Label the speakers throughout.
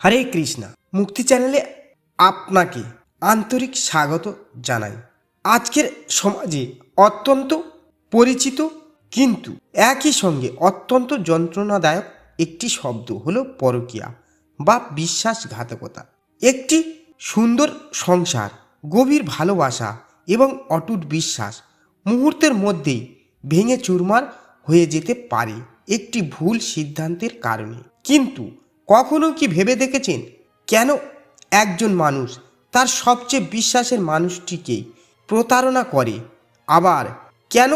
Speaker 1: হরে কৃষ্ণা মুক্তি চ্যানেলে আপনাকে আন্তরিক স্বাগত জানাই। আজকের সমাজে অত্যন্ত পরিচিত কিন্তু একই সঙ্গে অত্যন্ত যন্ত্রণাদায়ক একটি শব্দ হলো পরকীয়া বা বিশ্বাসঘাতকতা। একটি সুন্দর সংসার, গভীর ভালোবাসা এবং অটুট বিশ্বাস মুহূর্তের মধ্যেই ভেঙে চুরমার হয়ে যেতে পারে একটি ভুল সিদ্ধান্তের কারণে। কিন্তু কখনো কি ভেবে দেখেছেন কেন একজন মানুষ তার সবচেয়ে বিশ্বাসের মানুষটিকেই প্রতারণা করে, আবার কেন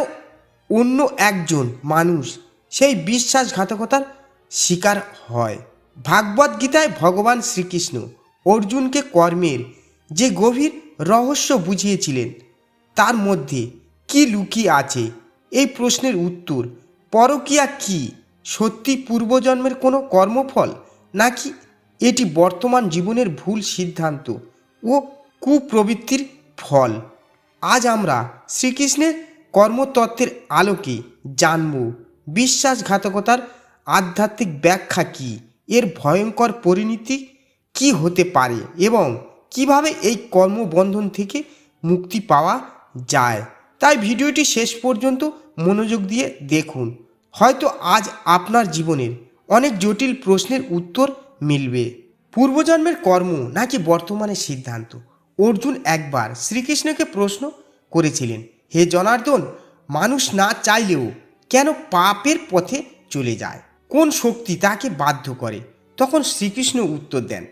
Speaker 1: অন্য একজন মানুষ সেই বিশ্বাসঘাতকতার শিকার হয়? ভাগবত গীতায় ভগবান শ্রীকৃষ্ণ অর্জুনকে কর্মের যে গভীর রহস্য বুঝিয়েছিলেন তার মধ্যে কি লুকিয়ে আছে এই প্রশ্নের উত্তর পরকীয়া কি সত্যি পূর্বজন্মের কোনো কর্মফল, নাকি এটি বর্তমান জীবনের ভুল সিদ্ধান্ত ও কুপ্রবৃত্তির ফল? আজ আমরা শ্রীকৃষ্ণের কর্মতত্ত্বের আলোকে জানব বিশ্বাসঘাতকতার আধ্যাত্মিক ব্যাখ্যা কী, এর ভয়ঙ্কর পরিণতি কি হতে পারে এবং কিভাবে এই কর্মবন্ধন থেকে মুক্তি পাওয়া যায়। তাই ভিডিওটি শেষ পর্যন্ত মনোযোগ দিয়ে দেখুন। হয়তো আজ আপনার জীবনের অনেক জটিল প্রশ্নের উত্তর মিলবে। পূর্বজন্মের কর্ম নাকি বর্তমানের সিদ্ধান্ত? অর্জুন একবার শ্রীকৃষ্ণকে প্রশ্ন করেছিলেন, হে জনার্দন, মানুষ না চাইলেও কেন পাপের পথে চলে যায়? কোন শক্তি তাকে বাধ্য করে? তখন শ্রীকৃষ্ণ উত্তর দেন,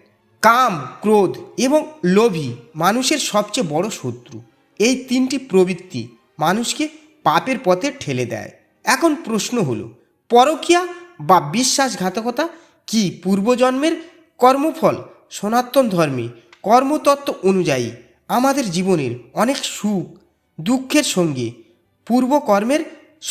Speaker 1: কাম, ক্রোধ এবং লোভী মানুষের সবচেয়ে বড় শত্রু। এই তিনটি প্রবৃত্তি মানুষকে পাপের পথে ঠেলে দেয়। এখন প্রশ্ন হলো, পরকীয়া বা বিশ্বাসঘাতকতা কি পূর্বজন্মের কর্মফল? সনাতন ধর্মে কর্মতত্ত্ব অনুযায়ী আমাদের জীবনের অনেক সুখ দুঃখের সঙ্গে পূর্বকর্মের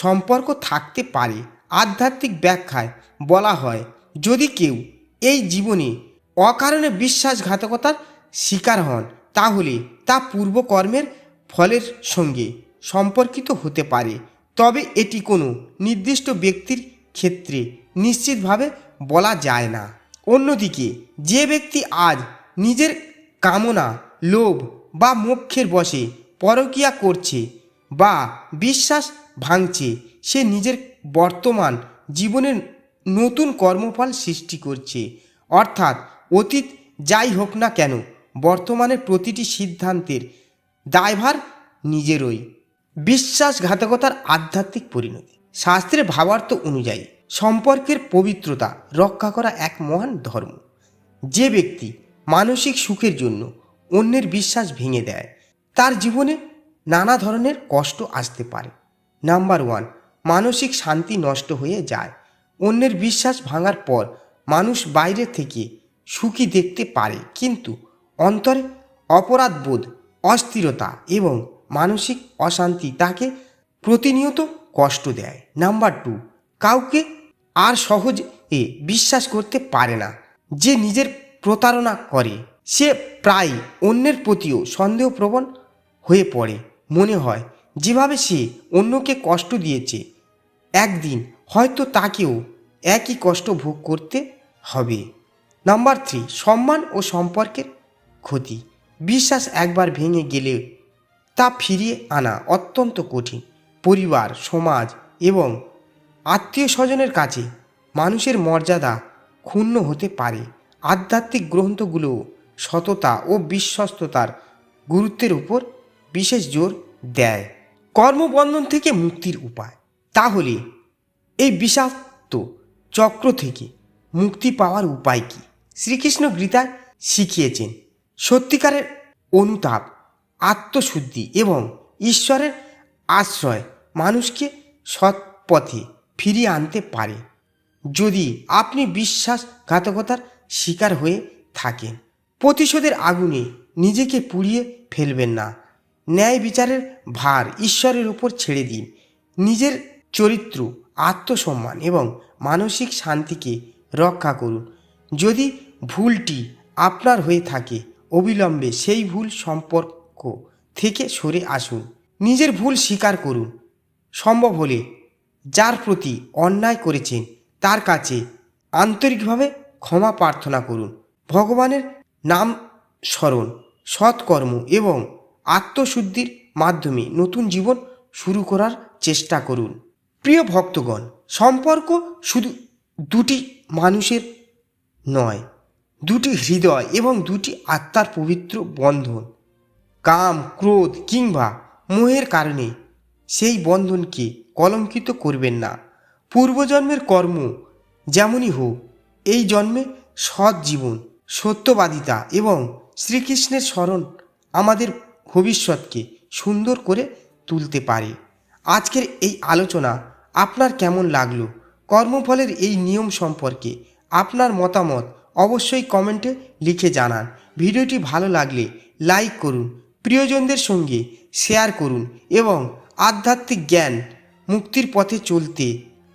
Speaker 1: সম্পর্ক থাকতে পারে। আধ্যাত্মিক ব্যাখ্যায় বলা হয়, যদি কেউ এই জীবনে অকারণে বিশ্বাসঘাতকতার শিকার হন তাহলে তা পূর্বকর্মের ফলের সঙ্গে সম্পর্কিত হতে পারে, তবে এটি কোনো নির্দিষ্ট ব্যক্তির ক্ষেত্রে নিশ্চিতভাবে বলা যায় না। অন্যদিকে যে ব্যক্তি আজ নিজের কামনা, লোভ বা মোক্ষের বশে পরকীয়া করছে বা বিশ্বাস ভাঙছে, সে নিজের বর্তমান জীবনের নতুন কর্মফল সৃষ্টি করছে। অর্থাৎ অতীত যাই হোক না কেন, বর্তমানের প্রতিটি সিদ্ধান্তের দায়ভার নিজেরই। বিশ্বাসঘাতকতার আধ্যাত্মিক পরিণতি। শাস্ত্রের ভাবার্থ অনুযায়ী সম্পর্কের পবিত্রতা রক্ষা করা এক মহান ধর্ম। যে ব্যক্তি মানসিক সুখের জন্য অন্যের বিশ্বাস ভেঙে দেয় তার জীবনে নানা ধরনের কষ্ট আসতে পারে। নাম্বার 1, মানসিক শান্তি নষ্ট হয়ে যায়। অন্যের বিশ্বাস ভাঙার পর মানুষ বাইরে থেকে সুখী দেখতে পারে, কিন্তু অন্তরে অপরাধবোধ, অস্থিরতা এবং মানসিক অশান্তি তাকে প্রতিনিয়ত কষ্ট দেয়। নাম্বার 2, কাউকে আর সহজে বিশ্বাস করতে পারে না। যে নিজের প্রতারণা করে সে প্রায় অন্যের প্রতিও সন্দেহপ্রবণ হয়ে পড়ে। মনে হয় যেভাবে সে অন্যকে কষ্ট দিয়েছে একদিন হয়তো তাকেও একই কষ্ট ভোগ করতে হবে। নাম্বার 3, সম্মান ও সম্পর্কের ক্ষতি। বিশ্বাস একবার ভেঙে গেলে তা ফিরিয়ে আনা অত্যন্ত কঠিন। পরিবার, সমাজ এবং আত্মীয় স্বজনের কাছে মানুষের মর্যাদা ক্ষুণ্ণ হতে পারে। আধ্যাত্মিক গ্রন্থগুলো সততা ও বিশ্বস্ততার গুরুত্বের উপর বিশেষ জোর দেয়। কর্মবন্ধন থেকে মুক্তির উপায়। তাহলে এই বিষাক্ত চক্র থেকে মুক্তি পাওয়ার উপায় কি? শ্রীকৃষ্ণ গীতায় শিখিয়েছেন সত্যিকারের অনুতাপ, আত্মশুদ্ধি এবং ঈশ্বরের আশ্রয় মানুষকে সৎ পথে ফিরিয়ে আনতে পারে। যদি আপনি বিশ্বাসঘাতকতার শিকার হয়ে থাকেন, প্রতিশোধের আগুনে নিজেকে পুড়িয়ে ফেলবেন না। ন্যায় বিচারের ভার ঈশ্বরের উপর ছেড়ে দিন। নিজের চরিত্র, আত্মসম্মান এবং মানসিক শান্তিকে রক্ষা করুন। যদি ভুলটি আপনার হয়ে থাকে, অবিলম্বে সেই ভুল সম্পর্ক থেকে সরে আসুন। নিজের ভুল স্বীকার করুন। সম্ভব হলে যার প্রতি অন্যায় করেছেন তার কাছে আন্তরিকভাবে ক্ষমা প্রার্থনা করুন। ভগবানের নাম স্মরণ, সৎকর্ম এবং আত্মশুদ্ধির মাধ্যমে নতুন জীবন শুরু করার চেষ্টা করুন। প্রিয় ভক্তগণ, সম্পর্ক শুধু দুটি মানুষের নয়, দুটি হৃদয় এবং দুটি আত্মার পবিত্র বন্ধন। কাম, ক্রোধ কিংবা মোহের কারণে সেই বন্ধনকে কলঙ্কিত করবেন না। পূর্বজন্মের কর্ম যেমনই হোক, এই জন্মে সৎ জীবন, সত্যবাদিতা এবং শ্রীকৃষ্ণের স্মরণ আমাদের ভবিষ্যৎকে সুন্দর করে তুলতে পারে। আজকের এই আলোচনা আপনার কেমন লাগলো? কর্মফলের এই নিয়ম সম্পর্কে আপনার মতামত অবশ্যই কমেন্টে লিখে জানান। ভিডিওটি ভালো লাগলে লাইক করুন, প্রিয়জনদের সঙ্গে শেয়ার করুন এবং আধ্যাত্মিক জ্ঞান মুক্তির পথে চলতে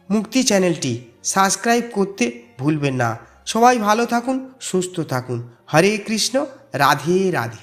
Speaker 1: মুক্তি চ্যানেলটি সাবস্ক্রাইব করতে ভুলবেন না। সবাই ভালো থাকুন, সুস্থ থাকুন। হরে কৃষ্ণ, রাধে রাধে।